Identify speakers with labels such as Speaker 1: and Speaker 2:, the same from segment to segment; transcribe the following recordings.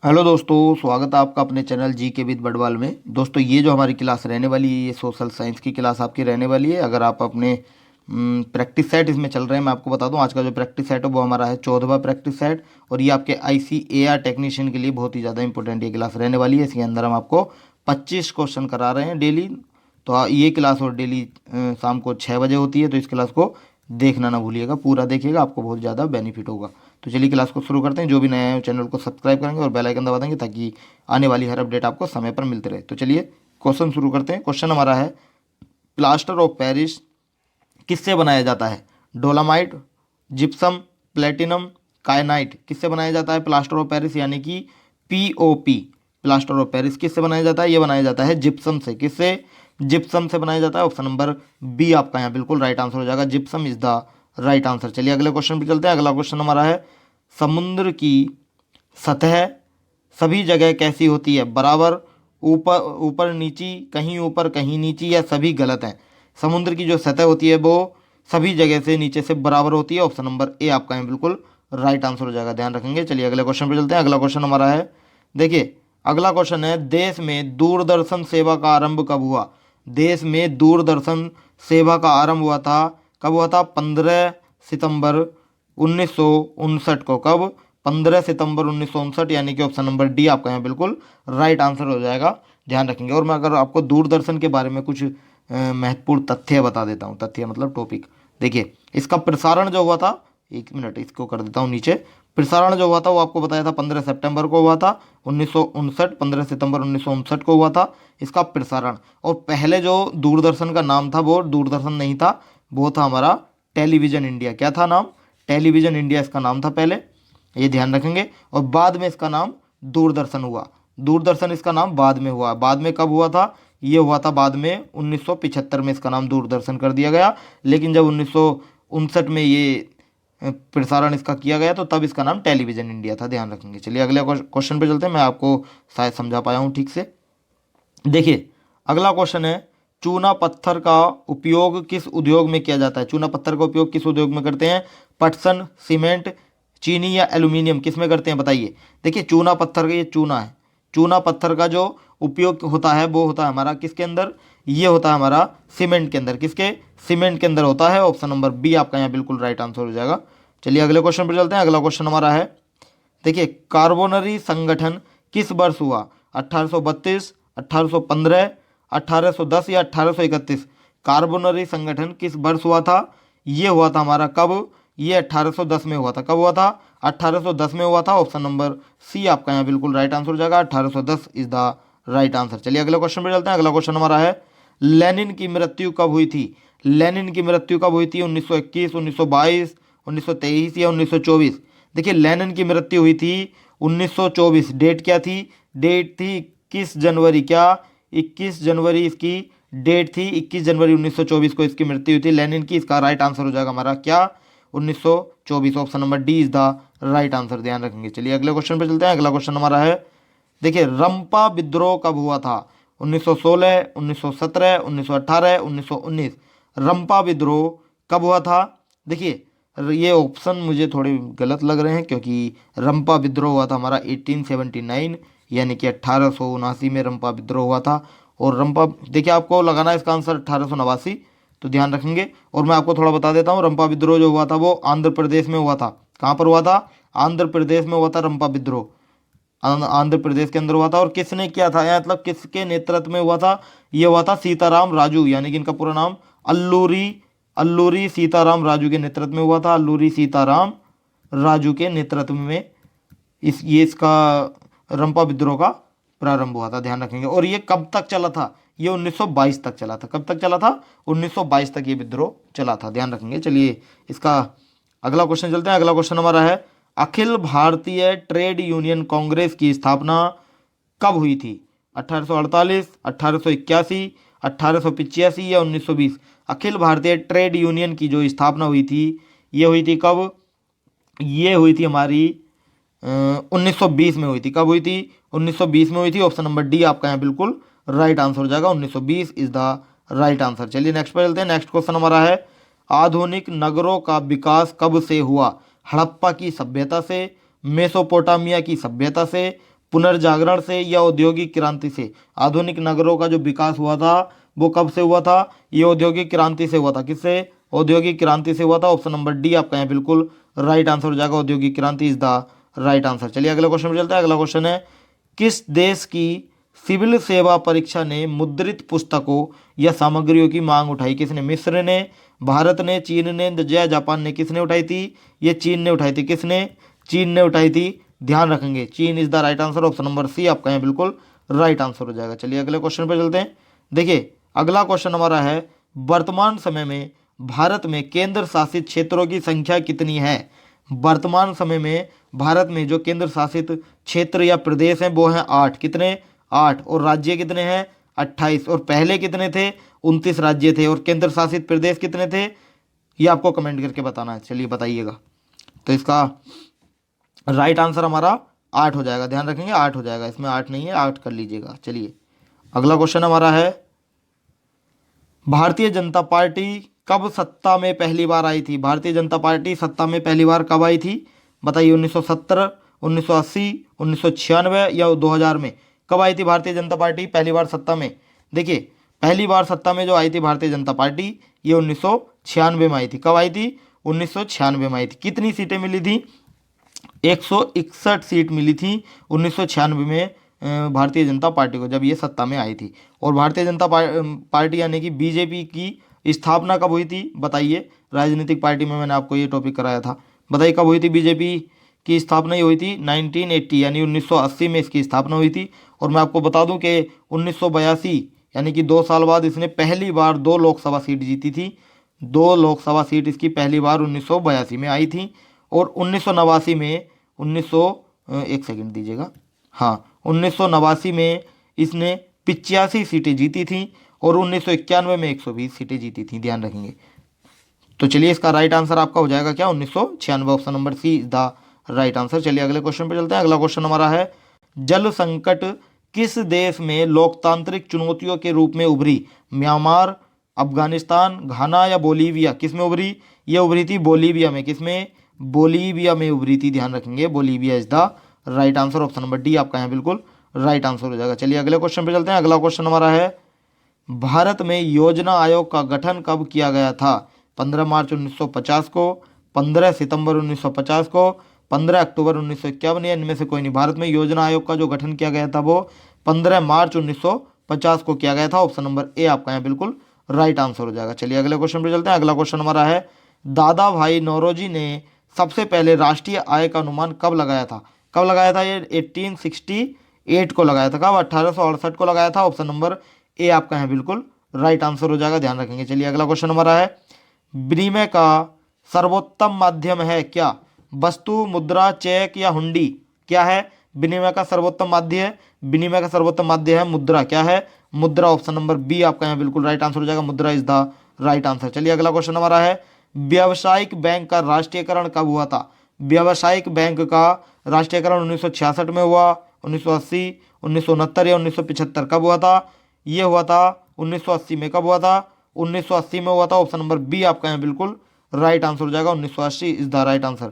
Speaker 1: Hello दोस्तों, स्वागत है आपका अपने चैनल जी के विद बडवाल में। दोस्तों, ये जो हमारी क्लास रहने वाली है, ये सोशल साइंस की क्लास आपकी रहने वाली है। अगर आप अपने प्रैक्टिस सेट इसमें चल रहे हैं, मैं आपको बता दूं आज का जो प्रैक्टिस सेट है वो हमारा है 14वां प्रैक्टिस सेट। और ये आपके ICAR टेक्नीशियन के लिए बहुत ही ज़्यादा इंपॉर्टेंट ये क्लास रहने वाली है। इसके अंदर हम आपको 25 क्वेश्चन करा रहे हैं डेली। तो ये क्लास और डेली शाम को 6 बजे होती है, तो इस क्लास को देखना ना भूलिएगा, पूरा देखिएगा, आपको बहुत ज़्यादा बेनिफिट होगा। तो चलिए क्लास को शुरू करते हैं। जो भी नया है चैनल को सब्सक्राइब करेंगे और बेल आइकन दबा देंगे ताकि आने वाली हर अपडेट आपको समय पर मिलते रहे। तो चलिए क्वेश्चन शुरू करते हैं। क्वेश्चन हमारा है, प्लास्टर ऑफ पेरिस किससे बनाया जाता है? Dolomite, gypsum, platinum, kyanite. किससे बनाया जाता है प्लास्टर ऑफ पेरिस यानी कि POP? प्लास्टर ऑफ पेरिस किससे बनाया जाता है? ये बनाया जाता है जिप्सम से। किससे? जिप्सम से बनाया जाता है। ऑप्शन नंबर बी आपका यहाँ बिल्कुल राइट आंसर हो जाएगा। Gypsum is the right answer. चलिए अगले क्वेश्चन पे चलते हैं। अगला क्वेश्चन हमारा है, समुद्र की सतह सभी जगह कैसी होती है? बराबर, ऊपर ऊपर नीची, कहीं ऊपर कहीं नीची, या सभी गलत हैं? समुद्र की जो सतह होती है वो सभी जगह से नीचे से बराबर होती है। ऑप्शन नंबर ए आपका है बिल्कुल राइट आंसर हो जाएगा, ध्यान रखेंगे। चलिए अगले क्वेश्चन पे चलते हैं। अगला क्वेश्चन हमारा है, देखिए अगला क्वेश्चन है, देश में दूरदर्शन सेवा का आरंभ कब हुआ? देश में दूरदर्शन सेवा का आरंभ हुआ था, कब हुआ था? 15 सितंबर 1959 को। कब? 15 सितंबर 1959, यानी कि ऑप्शन नंबर डी आपका यहाँ बिल्कुल राइट आंसर हो जाएगा, ध्यान रखेंगे। और मैं अगर आपको दूरदर्शन के बारे में कुछ महत्वपूर्ण तथ्य बता देता हूँ, तथ्य मतलब टॉपिक। देखिए इसका प्रसारण जो हुआ था, एक मिनट इसको कर देता हूँ नीचे। प्रसारण जो हुआ था वो आपको बताया था 15 सितंबर को हुआ था 1959, 15 सितंबर 1959 को हुआ था इसका प्रसारण। और पहले जो दूरदर्शन का नाम था वो दूरदर्शन नहीं था, वो था हमारा टेलीविज़न इंडिया। क्या था नाम? टेलीविज़न इंडिया इसका नाम था पहले, ये ध्यान रखेंगे। और बाद में इसका नाम दूरदर्शन हुआ। दूरदर्शन इसका नाम बाद में हुआ। बाद में कब हुआ था? ये हुआ था बाद में 1975 में इसका नाम दूरदर्शन कर दिया गया। लेकिन जब 1959 में ये प्रसारण इसका किया गया तो तब इसका नाम टेलीविज़न इंडिया था, ध्यान रखेंगे। चलिए अगले क्वेश्चन पे चलते हैं। मैं आपको शायद समझा पाया हूँ ठीक से। देखिए अगला क्वेश्चन है, चूना पत्थर का उपयोग किस उद्योग में किया जाता है? चूना पत्थर का उपयोग किस उद्योग में करते हैं? पटसन, सीमेंट, चीनी या एल्यूमिनियम, किस में करते हैं बताइए। देखिए चूना पत्थर का, ये चूना है, चूना पत्थर का जो उपयोग होता है वो होता है हमारा किसके अंदर? ये होता है हमारा सीमेंट के अंदर। किसके? सीमेंट के अंदर होता है। ऑप्शन नंबर बी आपका यहाँ बिल्कुल राइट आंसर हो जाएगा। चलिए अगले क्वेश्चन पर चलते हैं। अगला क्वेश्चन हमारा है, देखिए कार्बोनरी संगठन किस वर्ष हुआ? 1832, 1815, 1810 या 1831? कार्बोनरी संगठन किस वर्ष हुआ था? ये हुआ था हमारा कब? ये 1810 में हुआ था। कब हुआ था? 1810 में हुआ था। ऑप्शन नंबर सी आपका यहाँ बिल्कुल राइट आंसर हो जाएगा। 1810 इज द राइट आंसर। चलिए अगले क्वेश्चन पे चलते हैं। अगला क्वेश्चन हमारा है, लेनिन की मृत्यु कब हुई थी? लेनिन की मृत्यु कब हुई थी? 1921, 1922, 1923 या 1924? देखिए लेनिन की मृत्यु हुई थी 1924। डेट क्या थी? डेट थी 21 जनवरी। क्या? 21 जनवरी इसकी डेट थी। 21 जनवरी 1924 को इसकी मृत्यु हुई थी लेनिन की। इसका राइट आंसर हो जाएगा हमारा क्या? 1924। Option number D is the right answer, ध्यान रखेंगे। चलिए अगले क्वेश्चन पे चलते हैं। अगला क्वेश्चन हमारा है, देखिए रंपा विद्रोह कब हुआ था? 1916, 1917, 1918, 1919? रंपा विद्रोह कब हुआ था? देखिए ये ऑप्शन मुझे थोड़े गलत लग रहे हैं क्योंकि रंपा विद्रोह हुआ था हमारा 1879, यानी कि 1879 में रंपा विद्रोह हुआ था। और रंपा, देखिए आपको लगाना है इसका आंसर 1889, तो ध्यान रखेंगे। और मैं आपको थोड़ा बता देता हूँ, रंपा विद्रोह जो हुआ था वो आंध्र प्रदेश में हुआ था। कहाँ पर हुआ था? आंध्र प्रदेश में हुआ था रंपा विद्रोह। आंध्र प्रदेश के अंदर हुआ था। और किसने किया था, या मतलब किसके नेतृत्व में हुआ था? ये हुआ था सीताराम राजू, यानी कि इनका पूरा नाम अल्लूरी अल्लूरी सीताराम राजू के नेतृत्व में हुआ था। अल्लूरी सीताराम राजू के नेतृत्व में इसका रंपा विद्रोह का प्रारंभ हुआ था, ध्यान रखेंगे। और ये कब तक चला था? ये 1922 तक चला था। कब तक चला था? 1922 तक ये विद्रोह चला था, ध्यान रखेंगे। चलिए इसका अगला क्वेश्चन चलते हैं। अगला क्वेश्चन हमारा है, अखिल भारतीय ट्रेड यूनियन कांग्रेस की स्थापना कब हुई थी? 1848, 1881, 1885 या 1920? अखिल भारतीय ट्रेड यूनियन की जो स्थापना हुई थी, ये हुई थी कब? ये हुई थी हमारी 1920 में हुई थी। कब हुई थी? 1920 में हुई थी। ऑप्शन नंबर डी आपका यहाँ बिल्कुल राइट आंसर हो जाएगा। 1920 इज द राइट आंसर। चलिए नेक्स्ट पे चलते हैं। नेक्स्ट क्वेश्चन हमारा है, आधुनिक नगरों का विकास कब से हुआ? हड़प्पा की सभ्यता से, मेसोपोटामिया की सभ्यता से, पुनर्जागरण से या औद्योगिक क्रांति से? आधुनिक नगरों का जो विकास हुआ था वो कब से हुआ था? ये औद्योगिक क्रांति से हुआ था। किससे? औद्योगिक क्रांति से हुआ था। ऑप्शन नंबर डी आपका यहाँ बिल्कुल राइट आंसर हो जाएगा। औद्योगिक क्रांति इज द राइट आंसर। चलिए अगले क्वेश्चन में चलते हैं। अगला क्वेश्चन है, किस देश की सिविल सेवा परीक्षा ने मुद्रित पुस्तकों या सामग्रियों की मांग उठाई? किसने? मिस्र ने, भारत ने, चीन ने या जापान ने? किसने उठाई थी? ये चीन ने उठाई थी। किसने? चीन ने उठाई थी। ध्यान रखेंगे, चीन is the right answer. Option number C आपका यहाँ बिल्कुल राइट आंसर हो जाएगा। चलिए अगले क्वेश्चन पर चलते हैं। देखिए अगला क्वेश्चन हमारा है, वर्तमान समय में भारत में केंद्र शासित क्षेत्रों की संख्या कितनी है? वर्तमान समय में भारत में जो केंद्र शासित क्षेत्र या प्रदेश हैं वो हैं 8। कितने? 8। और राज्य कितने हैं? 28। और पहले कितने थे? 29 राज्य थे। और केंद्र शासित प्रदेश कितने थे? ये आपको कमेंट करके बताना है। चलिए बताइएगा। तो इसका राइट आंसर हमारा 8 हो जाएगा। ध्यान रखेंगे 8 हो जाएगा, इसमें 8 नहीं है, 8 कर लीजिएगा। चलिए अगला क्वेश्चन हमारा है, भारतीय जनता पार्टी कब सत्ता में पहली बार आई थी? भारतीय जनता पार्टी सत्ता में पहली बार कब आई थी? बताइए। 1970, 1980, 1996 या 2000 में? कब आई थी भारतीय जनता पार्टी पहली बार सत्ता में? देखिए पहली बार सत्ता में जो आई थी भारतीय जनता पार्टी, ये 1996 में आई थी। कब आई थी? 1996 में आई थी। कितनी सीटें मिली थी? 161 सीट मिली थी 1996 में भारतीय जनता पार्टी को, जब ये सत्ता में आई थी। और भारतीय जनता पार्टी यानी कि बीजेपी की स्थापना कब हुई थी? बताइए। राजनीतिक पार्टी में मैंने आपको ये टॉपिक कराया था। बताइए कब हुई थी बीजेपी की स्थापना? ही हुई थी 1980 यानी 1980 में इसकी स्थापना हुई थी। और मैं आपको बता दूं कि 1982 यानी कि 2 साल बाद इसने पहली बार 2 लोकसभा सीट जीती थी। 2 लोकसभा सीट इसकी पहली बार 1982 में आई थी। और 1989 में एक सेकंड दीजिएगा, हाँ 1989 में इसने 85 सीटें जीती थी। और 1991 में 120 सीटें जीती थी। ध्यान रखेंगे। तो चलिए इसका राइट आंसर आपका हो जाएगा क्या? 1996। Option number C is the right answer. चलिए अगले क्वेश्चन पे चलते हैं। अगला क्वेश्चन हमारा है, जल संकट किस देश में लोकतांत्रिक चुनौतियों के रूप में उभरी? म्यांमार, अफगानिस्तान, घाना या बोलीविया? किस में उभरी? ये उभरी थी बोलीविया में। किस में? बोलीविया में उभरी थी। ध्यान रखेंगे, Bolivia is the right answer. Option number D आपका यहाँ बिल्कुल राइट आंसर हो जाएगा। चलिए अगले क्वेश्चन पे चलते हैं। अगला क्वेश्चन हमारा है, भारत में योजना आयोग का गठन कब किया गया था? 15 मार्च 1950 को, 15 सितंबर 1950 को, 15 अक्टूबर 1951 या इनमें से कोई नहीं? भारत में योजना आयोग का जो गठन किया गया था वो 15 मार्च 1950 को किया गया था। ऑप्शन नंबर ए आपका यहाँ बिल्कुल राइट आंसर हो जाएगा। चलिए अगले क्वेश्चन पे चलते हैं। अगला क्वेश्चन हमारा है, दादा भाई नौरोजी ने सबसे पहले राष्ट्रीय आय का अनुमान कब लगाया था? कब लगाया था? ये 1868 को लगाया था। कब? 1868 को लगाया था। ऑप्शन नंबर ए आपका है बिल्कुल राइट आंसर हो जाएगा। ध्यान रखेंगे। चलिए अगला क्वेश्चन हमारा है, विनिमय का सर्वोत्तम माध्यम है क्या? वस्तु, मुद्रा, चेक या हुंडी? क्या है विनिमय का सर्वोत्तम माध्य? है विनिमय का सर्वोत्तम माध्य है मुद्रा। क्या है? मुद्रा। ऑप्शन नंबर बी आपका यहाँ बिल्कुल राइट आंसर हो जाएगा। मुद्रा इज द राइट आंसर। चलिए अगला क्वेश्चन हमारा है, व्यावसायिक बैंक का राष्ट्रीयकरण कब हुआ था? व्यावसायिक बैंक का राष्ट्रीयकरण 1966 में हुआ, 1980, 1969 या 1975? कब हुआ था? ये हुआ था 1980 में। कब हुआ था? 1980 में हुआ था। ऑप्शन नंबर बी आपका यहाँ बिल्कुल राइट आंसर हो जाएगा। 1980 इज द राइट आंसर।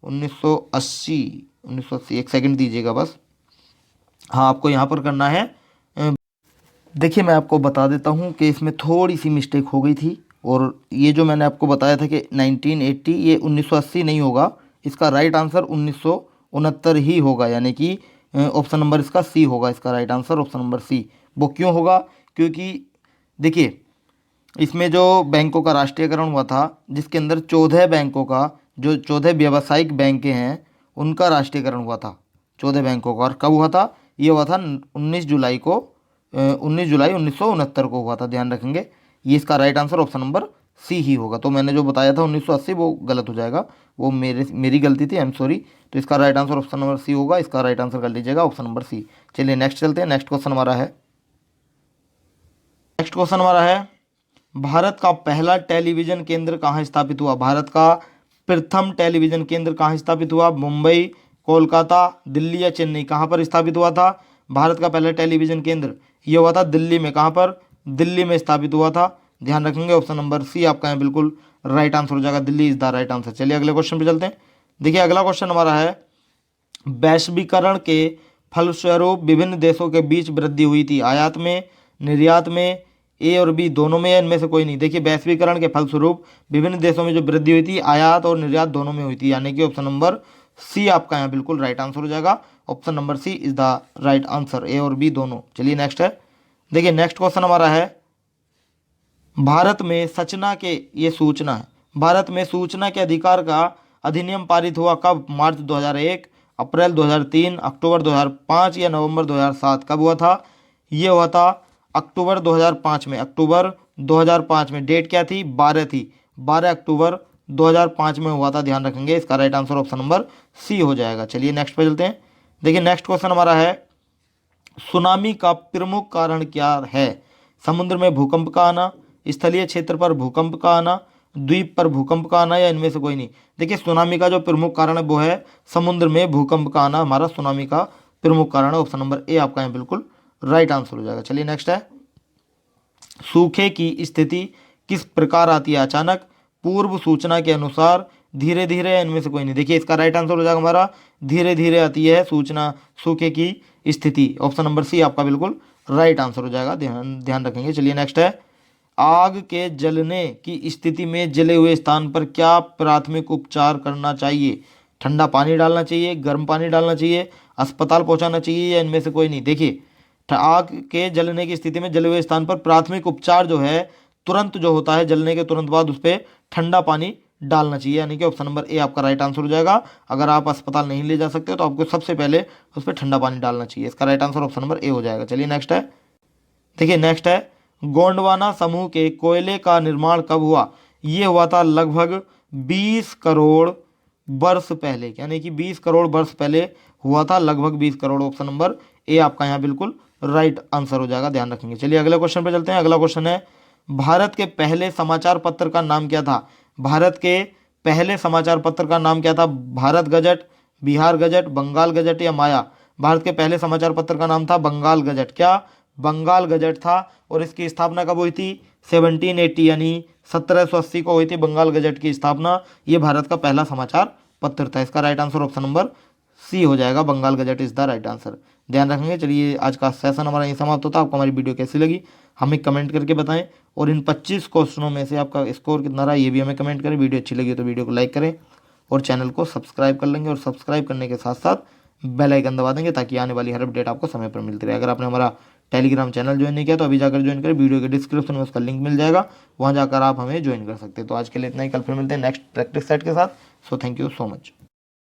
Speaker 1: 1980 एक सेकंड दीजिएगा बस। हाँ आपको यहाँ पर करना है, देखिए मैं आपको बता देता हूँ कि इसमें थोड़ी सी मिस्टेक हो गई थी। और ये जो मैंने आपको बताया था कि 1980, ये 1980 नहीं होगा। इसका राइट आंसर 1969 ही होगा, यानी कि ऑप्शन नंबर इसका सी होगा। इसका right answer option number C. वो क्यों होगा? क्योंकि देखिए इसमें जो बैंकों का राष्ट्रीयकरण हुआ था, जिसके अंदर 14 बैंकों का, जो 14 व्यावसायिक बैंकें हैं उनका राष्ट्रीयकरण हुआ था। 14 बैंकों का। और कब हुआ था? ये हुआ था 19 जुलाई को, 19 जुलाई 1969 को हुआ था। ध्यान रखेंगे। ये इसका right answer option number C ही होगा। तो मैंने जो बताया था 1980 वो गलत हो जाएगा, वो मेरी गलती थी, आई एम सॉरी। तो इसका right answer option number C होगा। इसका राइट आंसर कर लीजिएगा ऑप्शन नंबर सी। चलिए नेक्स्ट चलते हैं। नेक्स्ट क्वेश्चन हमारा है, भारत का पहला टेलीविज़न केंद्र कहाँ स्थापित हुआ? भारत का प्रथम टेलीविज़न केंद्र कहाँ स्थापित हुआ? मुंबई, कोलकाता, दिल्ली या चेन्नई? कहाँ पर स्थापित हुआ था भारत का पहला टेलीविज़न केंद्र? ये हुआ था दिल्ली में। कहाँ पर? दिल्ली में स्थापित हुआ था। ध्यान रखेंगे। ऑप्शन नंबर सी आपका यहाँ बिल्कुल राइट आंसर हो जाएगा। Delhi is the right answer. चलिए अगले क्वेश्चन पे चलते हैं। देखिए अगला क्वेश्चन हमारा है, वैश्वीकरण के फलस्वरूप विभिन्न देशों के बीच वृद्धि हुई थी। आयात में, निर्यात में, ए और बी दोनों में, या इनमें से कोई नहीं। देखिए वैश्वीकरण के फलस्वरूप विभिन्न देशों में जो वृद्धि हुई थी आयात और निर्यात दोनों में हुई थी, यानी कि ऑप्शन नंबर सी आपका यहाँ बिल्कुल राइट आंसर हो जाएगा। Option number C is the right answer, A और बी दोनों। चलिए नेक्स्ट है, देखिए नेक्स्ट क्वेश्चन हमारा है भारत में सूचना के, ये सूचना है, भारत में सूचना के अधिकार का अधिनियम पारित हुआ कब? मार्च 2001, अप्रैल 2003, अक्टूबर 2005 या नवंबर 2007? कब हुआ था? ये हुआ था अक्टूबर 2005 में। अक्टूबर 2005 में डेट क्या थी? 12 थी, 12 अक्टूबर 2005 में हुआ था, ध्यान रखेंगे। इसका right answer option number C हो जाएगा। चलिए नेक्स्ट पे चलते हैं। देखिए नेक्स्ट क्वेश्चन हमारा है सुनामी का प्रमुख कारण क्या है? समुद्र में भूकंप का आना, स्थलीय क्षेत्र पर भूकंप का आना, द्वीप पर भूकंप का आना, या इनमें से कोई नहीं। देखिए सुनामी का जो प्रमुख कारण है वो है समुद्र में भूकंप का आना, हमारा सुनामी का प्रमुख कारण है। ऑप्शन नंबर ए आपका यहाँ बिल्कुल राइट आंसर हो जाएगा। चलिए नेक्स्ट है सूखे की स्थिति किस प्रकार आती है? अचानक, पूर्व सूचना के अनुसार, धीरे धीरे, या इनमें से कोई नहीं। देखिए इसका राइट आंसर हो जाएगा हमारा धीरे धीरे आती है सूचना, सूखे की स्थिति। ऑप्शन नंबर सी आपका बिल्कुल राइट आंसर हो जाएगा, ध्यान रखेंगे। चलिए नेक्स्ट है आग के जलने की स्थिति में जले हुए स्थान पर क्या प्राथमिक उपचार करना चाहिए? ठंडा पानी डालना चाहिए, गर्म पानी डालना चाहिए, अस्पताल पहुंचाना चाहिए, या इनमें से कोई नहीं। देखिए आग के जलने की स्थिति में जले हुए स्थान पर प्राथमिक उपचार जो है तुरंत जो होता है जलने के तुरंत बाद उस पर ठंडा पानी डालना चाहिए, यानी कि ऑप्शन नंबर ए आपका राइट आंसर हो जाएगा। अगर आप अस्पताल नहीं ले जा सकते तो आपको सबसे पहले उस पर ठंडा पानी डालना चाहिए। इसका right answer option number A हो जाएगा। चलिए नेक्स्ट है, देखिए नेक्स्ट है गोंडवाना समूह के कोयले का निर्माण कब हुआ? ये हुआ था लगभग 20 करोड़ वर्ष पहले, यानी कि 20 करोड़ वर्ष पहले हुआ था, लगभग 20 करोड़। ऑप्शन नंबर ए आपका यहाँ बिल्कुल राइट आंसर हो जाएगा, ध्यान रखेंगे। चलिए अगले क्वेश्चन पे चलते हैं। अगला क्वेश्चन है भारत के पहले समाचार पत्र का नाम क्या था? भारत के पहले समाचार पत्र का नाम क्या था? Bharat gazette, Bihar gazette, Bengal gazette, या माया? भारत के पहले समाचार पत्र का नाम था बंगाल गजट। क्या? बंगाल गजट था। और इसकी स्थापना कब हुई थी? 1780 यानी 1780 को हुई थी बंगाल गजट की स्थापना। ये भारत का पहला समाचार पत्र था। इसका right answer option number C हो जाएगा, Bengal gazette is the right answer, ध्यान रखेंगे। चलिए आज का सेशन हमारा यहीं समाप्त होता है। आपको हमारी वीडियो कैसी लगी हमें कमेंट करके बताएं, और इन 25 क्वेश्चनों में से आपका स्कोर कितना रहा ये भी हमें कमेंट करें। वीडियो अच्छी लगी तो वीडियो को लाइक करें और चैनल को सब्सक्राइब कर लेंगे, और सब्सक्राइब करने के साथ साथ बेल आइकन दबा देंगे ताकि आने वाली हर अपडेट आपको समय पर मिलती रहे। अगर आपने हमारा टेलीग्राम चैनल ज्वाइन नहीं किया तो अभी जाकर ज्वाइन करें, वीडियो के डिस्क्रिप्शन में उसका लिंक मिल जाएगा, वहाँ जाकर आप हमें ज्वाइन कर सकते हैं। तो आज के लिए इतना ही, कल फिर मिलते हैं नेक्स्ट प्रैक्टिस सेट के साथ। So thank you so much.